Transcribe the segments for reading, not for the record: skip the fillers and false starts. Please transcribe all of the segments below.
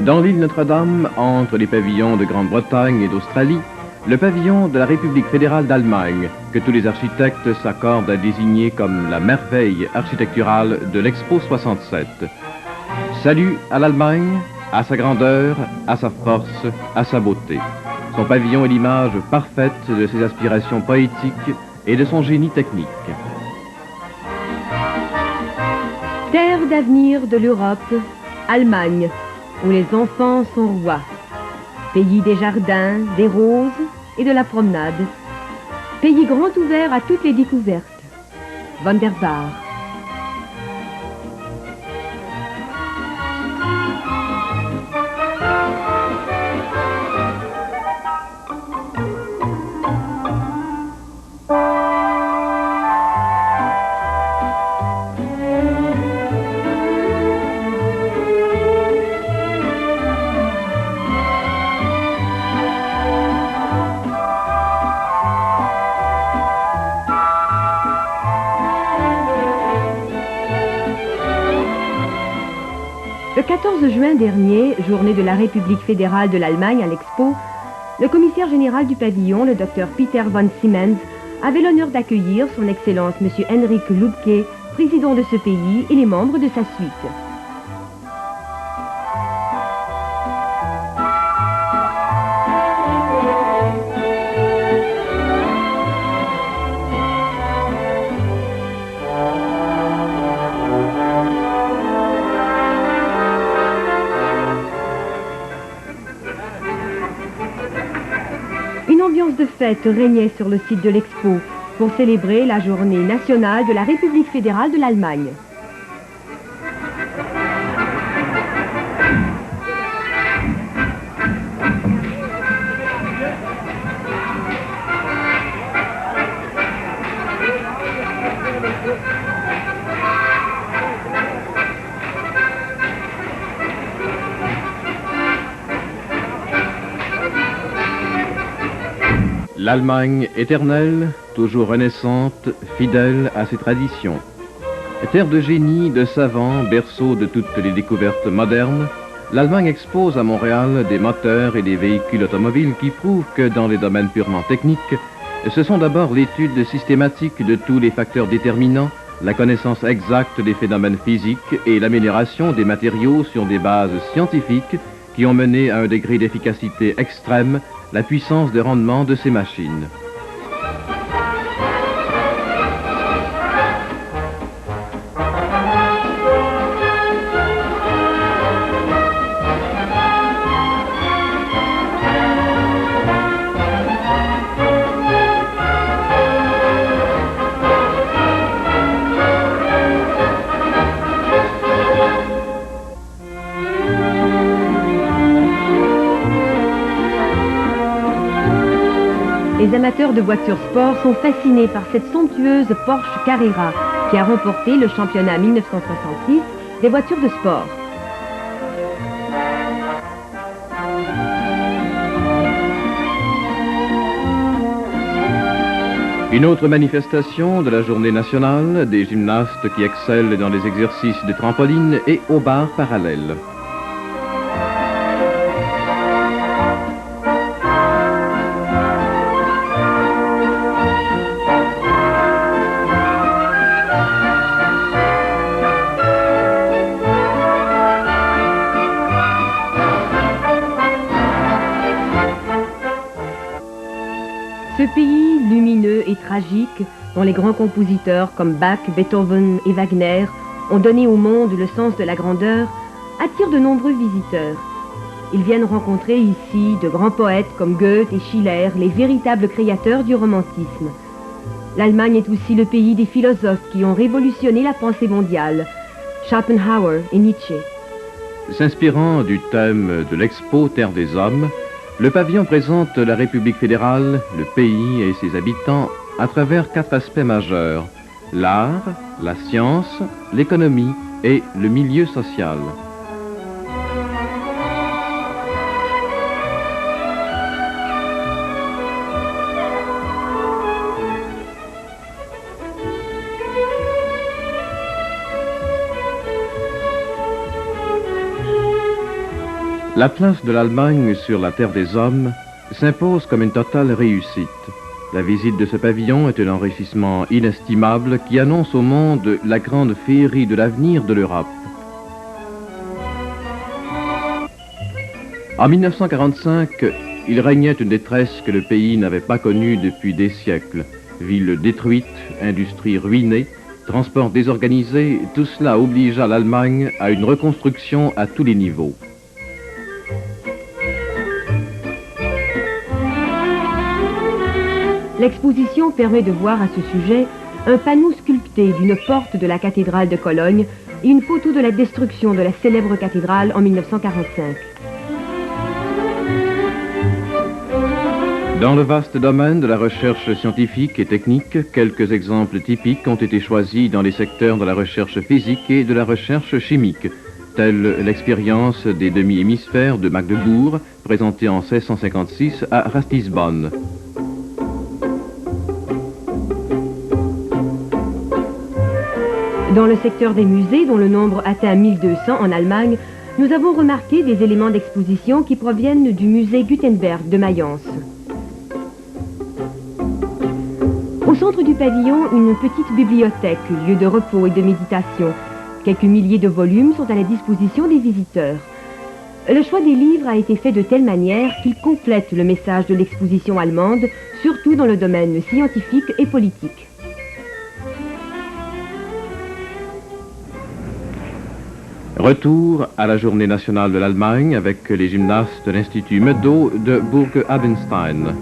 Dans l'île Notre-Dame, entre les pavillons de Grande-Bretagne et d'Australie, le pavillon de la République fédérale d'Allemagne, que tous les architectes s'accordent à désigner comme la merveille architecturale de l'Expo 67. Salut à l'Allemagne, à sa grandeur, à sa force, à sa beauté. Son pavillon est l'image parfaite de ses aspirations poétiques et de son génie technique. Terre d'avenir de l'Europe, Allemagne, où les enfants sont rois. Pays des jardins, des roses et de la promenade. Pays grand ouvert à toutes les découvertes. Wunderbar. Le 14 juin dernier, journée de la République fédérale de l'Allemagne à l'Expo, le commissaire général du pavillon, le Dr Peter von Siemens, avait l'honneur d'accueillir son Excellence M. Henrik Lübke, président de ce pays, et les membres de sa suite. Une ambiance de fête régnait sur le site de l'Expo pour célébrer la journée nationale de la République fédérale de l'Allemagne. L'Allemagne éternelle, toujours renaissante, fidèle à ses traditions. Terre de génie, de savants, berceau de toutes les découvertes modernes, l'Allemagne expose à Montréal des moteurs et des véhicules automobiles qui prouvent que dans les domaines purement techniques, ce sont d'abord l'étude systématique de tous les facteurs déterminants, la connaissance exacte des phénomènes physiques et l'amélioration des matériaux sur des bases scientifiques qui ont mené à un degré d'efficacité extrême la puissance de rendement de ces machines. Les amateurs de voitures sport sont fascinés par cette somptueuse Porsche Carrera qui a remporté le championnat 1966 des voitures de sport. Une autre manifestation de la journée nationale des gymnastes qui excellent dans les exercices de trampoline et aux barres parallèles. Ce pays lumineux et tragique, dont les grands compositeurs comme Bach, Beethoven et Wagner ont donné au monde le sens de la grandeur, attire de nombreux visiteurs. Ils viennent rencontrer ici de grands poètes comme Goethe et Schiller, les véritables créateurs du romantisme. L'Allemagne est aussi le pays des philosophes qui ont révolutionné la pensée mondiale, Schopenhauer et Nietzsche. S'inspirant du thème de l'Expo Terre des Hommes, le pavillon présente la République fédérale, le pays et ses habitants à travers 4 aspects majeurs: l'art, la science, l'économie et le milieu social. La place de l'Allemagne sur la terre des hommes s'impose comme une totale réussite. La visite de ce pavillon est un enrichissement inestimable qui annonce au monde la grande féerie de l'avenir de l'Europe. En 1945, il régnait une détresse que le pays n'avait pas connue depuis des siècles. Villes détruites, industries ruinées, transports désorganisés, tout cela obligea l'Allemagne à une reconstruction à tous les niveaux. L'exposition permet de voir à ce sujet un panneau sculpté d'une porte de la cathédrale de Cologne et une photo de la destruction de la célèbre cathédrale en 1945. Dans le vaste domaine de la recherche scientifique et technique, quelques exemples typiques ont été choisis dans les secteurs de la recherche physique et de la recherche chimique, telle l'expérience des demi-hémisphères de Magdebourg, présentée en 1656 à Ratisbonne. Dans le secteur des musées, dont le nombre atteint 1200 en Allemagne, nous avons remarqué des éléments d'exposition qui proviennent du musée Gutenberg de Mayence. Au centre du pavillon, une petite bibliothèque, lieu de repos et de méditation. Quelques milliers de volumes sont à la disposition des visiteurs. Le choix des livres a été fait de telle manière qu'il complète le message de l'exposition allemande, surtout dans le domaine scientifique et politique. Retour à la journée nationale de l'Allemagne avec les gymnastes de l'Institut Meadow de Burg-Abenstein.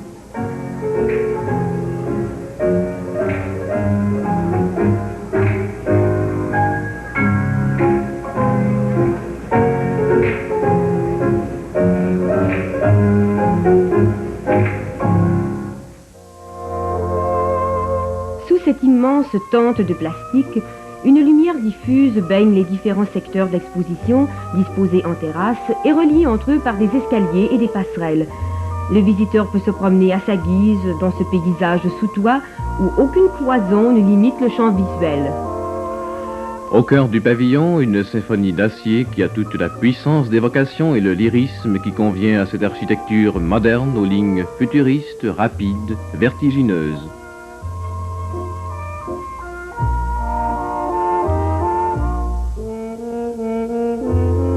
Sous cette immense tente de plastique, une lumière diffuse baigne les différents secteurs d'exposition disposés en terrasse et reliés entre eux par des escaliers et des passerelles. Le visiteur peut se promener à sa guise dans ce paysage sous toit où aucune cloison ne limite le champ visuel. Au cœur du pavillon, une symphonie d'acier qui a toute la puissance d'évocation et le lyrisme qui convient à cette architecture moderne aux lignes futuristes, rapides, vertigineuses.